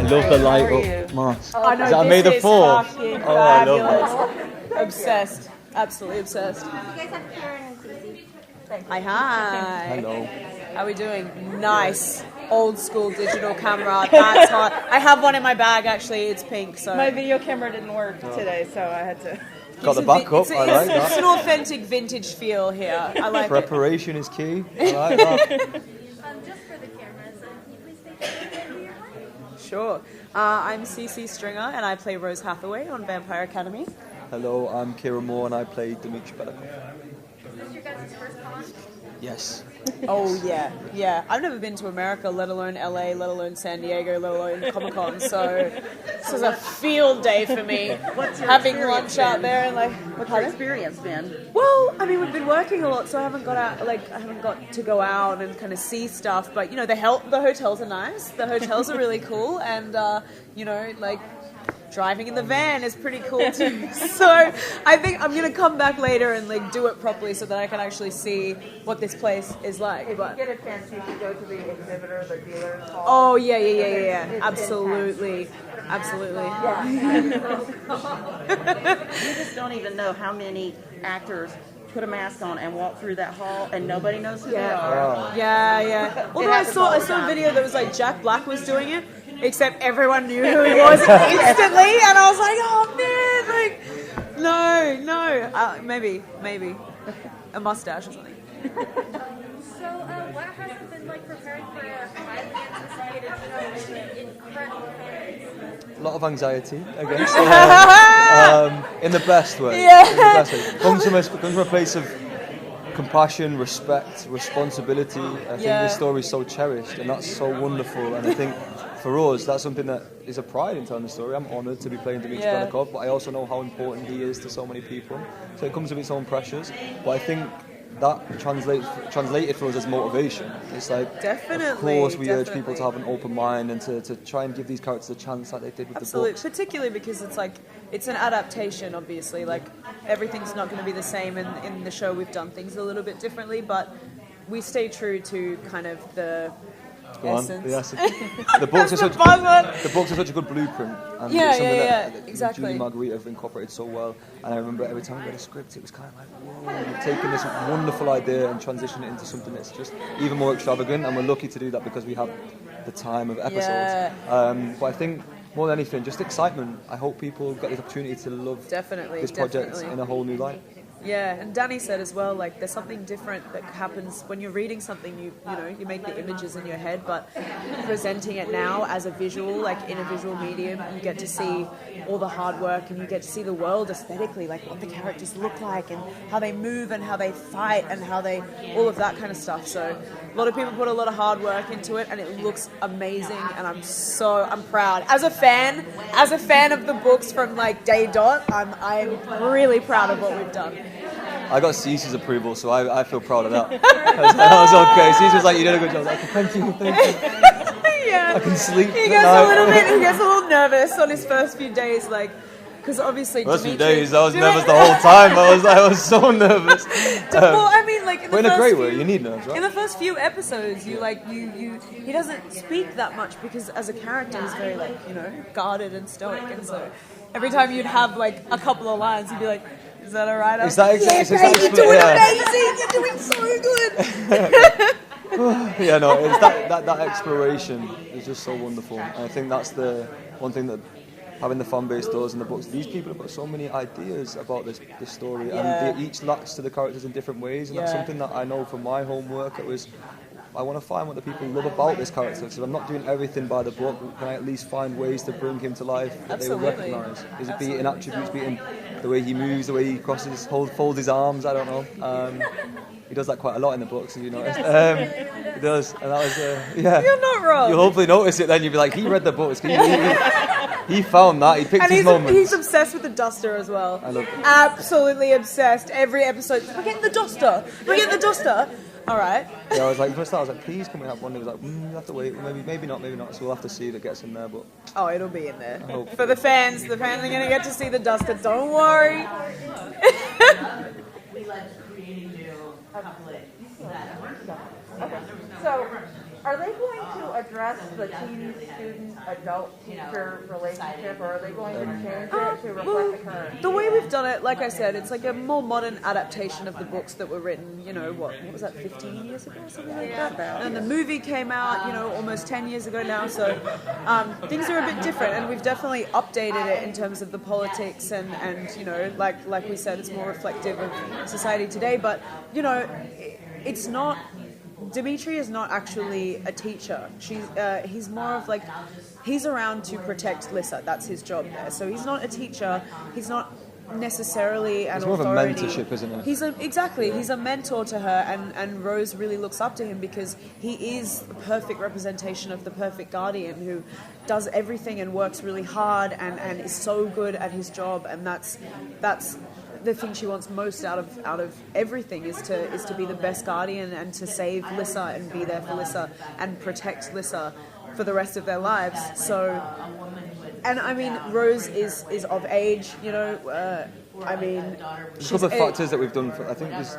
love the light up mask. I know, Is that May the 4th? Oh, I love it. Obsessed. Absolutely obsessed. You guys have KIERON and SISI. Hi. Hello. How are we doing? Nice. Old school digital camera. That's hot. I have one in my bag actually. It's pink. So my video camera didn't work today, so I had to. Got the backup. I like that. It's an authentic vintage feel here. I like Preparation is key. I like that. Just for the cameras, can you please state your name? Sure. I'm CC Stringer and I play Rose Hathaway on Vampire Academy. Hello, I'm KIERON Moore and I play Dimitri Belikov. Is this your guys' first con? Yes. Oh yeah, yeah. I've never been to America, let alone LA, let alone San Diego, let alone Comic Con. So this is a field day for me. What's your having lunch out there and like. What's your experience been? Well, I mean, we've been working a lot, so I haven't got out. Like, I haven't got to go out and kind of see stuff. But you know, the hotels are nice. The hotels are really cool, and you know, like. Driving in the van is pretty cool too. So I think I'm gonna come back later and like do it properly so that I can actually see what this place is like. If you get a chance, you should go to the exhibitor, the dealer's hall. Oh yeah. Absolutely. Yeah. You just don't even know how many actors put a mask on and walk through that hall, and nobody knows who they are. Yeah. Although I saw a video that was like Jack Black was doing it. Except everyone knew who he was instantly, and I was like, "Oh man, like, no, maybe a mustache or something." So, what has it been like preparing for a highly anticipated show with incredible fans? A lot of anxiety, I guess. In the best way. Yeah. In the best way. Comes from a place of compassion, respect, responsibility. I think this story is so cherished, and that's so wonderful. And I think for us, that's something that is a pride in telling the story. I'm honoured to be playing Dimitri Belikov, but I also know how important he is to so many people. So it comes with its own pressures. But I think that translated for us as motivation. It's like, definitely, of course, we urge people to have an open mind and to try and give these characters a chance like they did with the books. Particularly because it's like, it's an adaptation, obviously. Like, everything's not going to be the same in the show. We've done things a little bit differently, but we stay true to kind of the essence. The books are such a good blueprint. And it's something that exactly. Julie Margarita have incorporated so well. And I remember every time we read a script, it was kind of like, whoa, we've taken this wonderful idea and transitioned it into something that's just even more extravagant. And we're lucky to do that because we have the time of episodes. But I think more than anything, just excitement. I hope people get the opportunity to love this project in a whole new light. Yeah, and Danny said as well, like, there's something different that happens when you're reading something, you know, you make the images in your head, but presenting it now as a visual, like in a visual medium, you get to see all the hard work and you get to see the world aesthetically, like what the characters look like and how they move and how they fight and how they, all of that kind of stuff. So a lot of people put a lot of hard work into it and it looks amazing, and I'm proud. As a fan of the books from like day dot, I'm really proud of what we've done. I got Cece's approval, so I feel proud of that. That was okay. Cece was like, "You did a good job." I was like, thank you. Yeah. I can sleep. He gets a little nervous on his first few days, like, because obviously first few days, I was nervous the whole time. I was so nervous. Well, I mean, like, in a great way. You need nerves, right? In the first few episodes, he doesn't speak that much because as a character, he's very like, you know, guarded and stoic, and so every time you'd have like a couple of lines, you'd be like, "Is that alright?" Is that exactly? You're doing amazing. You're doing so good. Yeah, no, it's that exploration is just so wonderful, and I think that's the one thing that having the fan base does in the books. These people have got so many ideas about this story, and they each latch to the characters in different ways, and that's something that I know from my homework. It was, I want to find what the people love about this character. So I'm not doing everything by the book. Can I at least find ways to bring him to life that they will recognise? Is it be in attributes, be in the way he moves, the way he crosses, folds his arms? I don't know. He does that quite a lot in the books, if you notice. He does, and that was You're not wrong. You'll hopefully notice it. Then you'll be like, he read the books. He found that. He picked his moments. He's obsessed with the duster as well. I love it. Absolutely obsessed. Every episode, we're getting the duster. We're getting the duster. All right. Yeah, I was like, first I was like, please can we have one? He was like, you have to wait. Maybe not. So we'll have to see if it gets in there. But it'll be in there. For the fans are going to get to see the duster. Don't worry. So, Are they going to address the teen student adult teacher relationship, or are they going to change it to reflect the current? The way we've done it, like I said, it's like a more modern adaptation of the books that were written, what was that, 15 years ago or something like that? And the movie came out, almost 10 years ago now, so things are a bit different, and we've definitely updated it in terms of the politics and like we said, it's more reflective of society today, but, it's not... Dimitri is not actually a teacher. He's more of like, he's around to protect Lissa. That's his job there. So he's not a teacher. He's not necessarily an authority. It's more of a mentorship, isn't it? He's a mentor to her, and Rose really looks up to him because he is the perfect representation of the perfect guardian who does everything and works really hard and is so good at his job, and that's the thing she wants most out of everything is to be the best guardian and to save Lissa and be there for Lissa and protect Lissa for the rest of their lives. So, and I mean, Rose is of age, I mean, there's a couple of factors that we've done. I think there's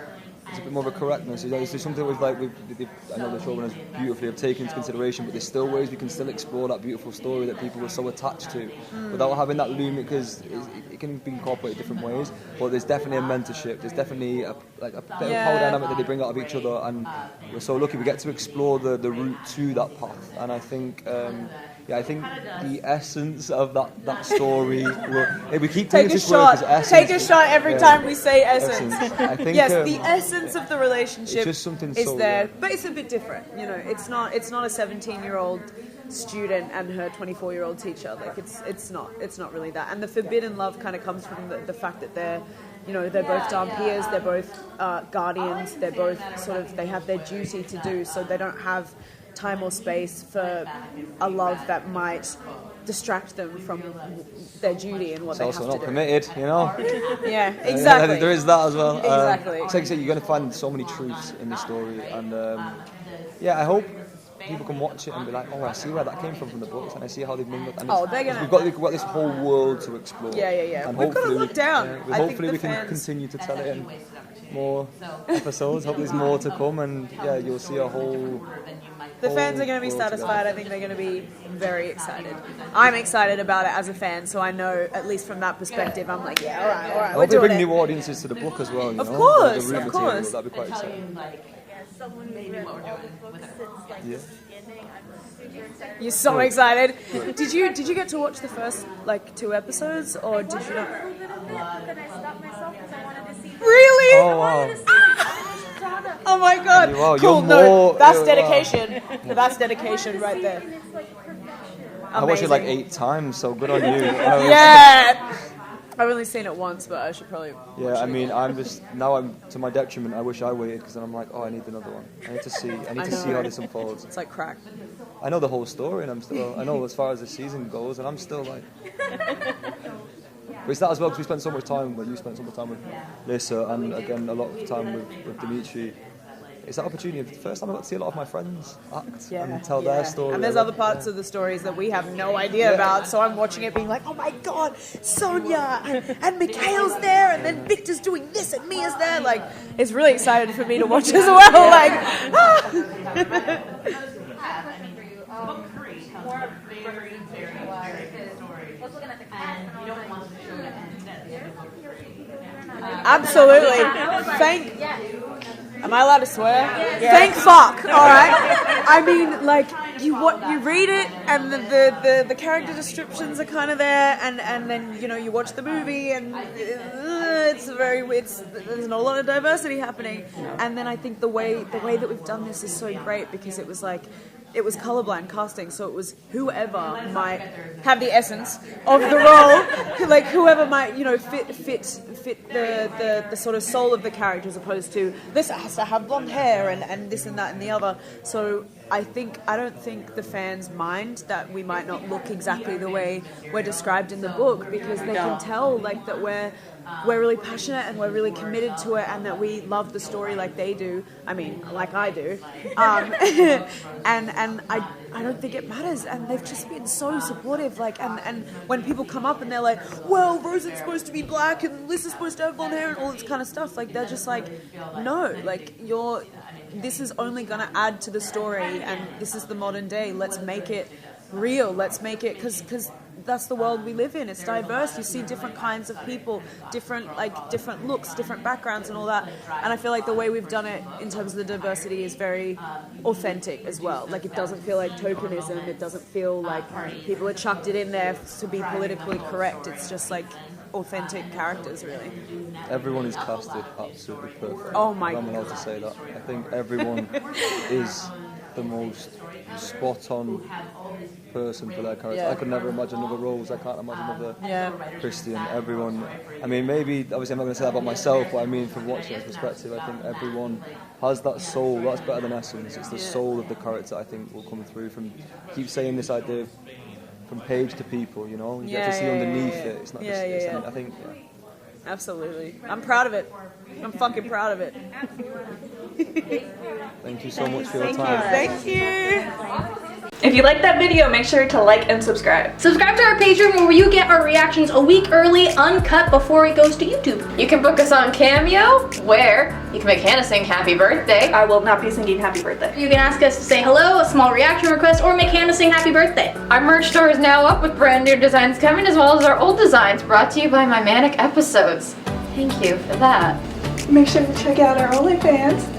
a bit more of a correctness. There's something with I know the showrunners beautifully have taken into consideration, but there's still ways we can still explore that beautiful story that people were so attached to, without having that loom, because it can be incorporated different ways. But there's definitely a mentorship. There's definitely a bit of power dynamic that they bring out of each other, and we're so lucky we get to explore the route to that path. And I think. I think the essence of that story. We keep take a shot. Take a shot every time we say essence. I think, yes, the essence of the relationship just something is so there, but it's a bit different. It's not a 17-year-old student and her 24-year-old teacher. Like it's not really that. And the forbidden love kind of comes from the fact that they're both Dhampirs, they're both guardians, they're both they have their duty to do, so they don't have time or space for a love that might distract them from their duty and what they have to do. It's also not committed, Yeah, exactly. There is that as well. Exactly. Like I said, you're going to find so many truths in the story, and I hope people can watch it and be like, oh, I see where that came from the books, and I see how they've mingled. And we've got this whole world to explore. Yeah. And we've got to look down. Hopefully we can continue to tell it in more episodes. Hopefully there's more to come, and you'll see a whole... The fans are going to be satisfied. I think they're going to be very excited. I'm excited about it as a fan, so I know, at least from that perspective, I'm like, all right, we're doing it. Bring new audiences to the book as well. Of course. That'd be quite exciting. Someone who's read all the books since the beginning. I'm super excited. You're so excited. Did you get to watch the first 2 episodes, or did you not? A little bit, but I stopped myself because I wanted to see. Really? Oh wow. Oh my god! Wow, cool. No, that's dedication. That's dedication right there. I watched it 8 times, so good on you. Yeah. I've only seen it once, but I should probably. Yeah, I mean, I'm to my detriment. I wish I waited, because then I'm like, oh, I need another one. I need to see how this unfolds. It's like crack. I know the whole story, and I know as far as the season goes, and I'm still like. But it's that as well, because we spent so much time. You spent so much time with Lissa, and again a lot of time with Dimitri. It's that opportunity. The first time I got to see a lot of my friends act and tell their story. And there's other parts of the stories that we have no idea about, so I'm watching it being like, oh my god, Sonia and Mikhail's there, and then Victor's doing this and Mia's there. Like, it's really excited for me to watch as well. Like, Absolutely. Am I allowed to swear? Yeah. Thank fuck. All right. I mean, you read it, and the character descriptions are kind of there, and then you watch the movie, and there's not a lot of diversity happening. And then I think the way that we've done this is so great, because it was colorblind casting, so it was whoever might have the essence of the role, whoever might fit the sort of soul of the character, as opposed to this has to have blonde hair and this and that and the other. So I don't think the fans mind that we might not look exactly the way we're described in the book, because they can tell that we're really passionate and we're really committed to it, and that we love the story like they do. I mean, like I do. And I don't think it matters. And they've just been so supportive. And when people come up and they're like, well, Rosen's supposed to be black and Lissa's supposed to have blonde hair and all this kind of stuff, they're just like, no, this is only going to add to the story, and this is the modern day. Let's make it real. Let's make it, because that's the world we live in. It's diverse. You see different kinds of people, different looks, different backgrounds and all that. And I feel like the way we've done it in terms of the diversity is very authentic as well. Like, it doesn't feel like tokenism. It doesn't feel like people are chucked it in there to be politically correct. It's just like authentic characters, really. Everyone is casted absolutely perfect. Oh my God. I'm allowed to say that. I think everyone is the most spot-on person for their character. Yeah. I could never imagine another Rose. I can't imagine another Christian. Everyone. I mean, maybe obviously I'm not going to say that about myself, but I mean, from watching this perspective, I think everyone has that soul. That's better than essence. It's the soul of the character. I think will come through. From keep saying this idea from page to people. You know, you get to see underneath it. It's not just. I think. Yeah. Absolutely. I'm proud of it. I'm fucking proud of it. Thank you so much for your time. Thank you. If you liked that video, make sure to like and subscribe. Subscribe to our Patreon where you get our reactions a week early, uncut before it goes to YouTube. You can book us on Cameo, where you can make Hannah sing happy birthday. I will not be singing happy birthday. You can ask us to say hello, a small reaction request, or make Hannah sing happy birthday. Our merch store is now up with brand new designs coming, as well as our old designs brought to you by my Manic episodes. Thank you for that. Make sure to check out our OnlyFans.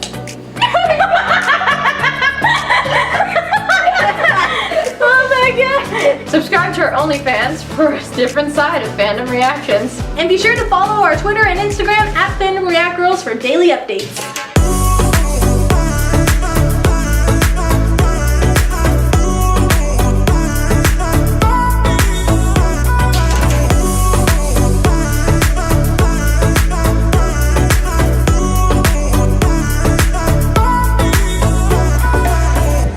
Oh my god! Subscribe to our OnlyFans for a different side of fandom reactions. And be sure to follow our Twitter and Instagram @FandomReactGirls for daily updates.